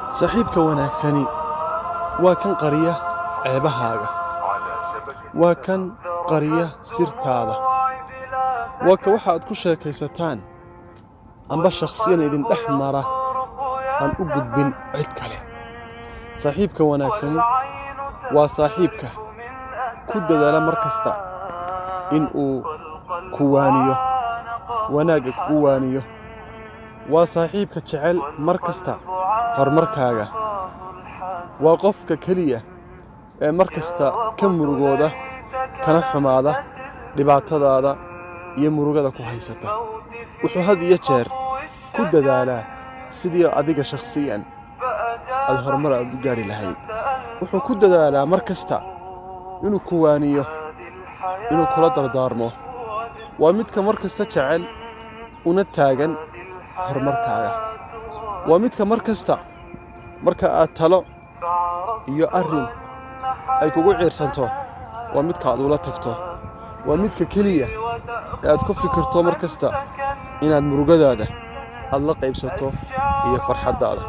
صاحبك وناكسني وكان قرية عيبهاga وكان قرية سرتاada وك waxaad ku sheekaysataan amba shakhsiyan idin dhaxmara aan u gudbin cid kale saaxiibka wanaagsani waa saaxiibka ku dadaala markasta in uu ku waaniyo wanaaga ku waaniyo waa saaxiibka jecel markasta horumarkaaga waa qofka kaliya ee markasta ka murugooda kana xumaada dhibaatadaada iyo murugada ku haysata wuxuu had iyo jeer ku dadaalaa sidii adiga shakhsiyan aad horumar aad u gaari lahayd wuxuu ku dadaalaa markasta inuu ku waaniyo inuu kula dardaarmo waa midka markasta jecel una taagan horumarkaaga waa midka markasta marka aad talo iyo arrin ay kugu ciirsanto waa midka aad ula tagto waa midka kaliya ee aad ku fikirto markasta inaad murugadaada aad la qaybsato iyo farxadaada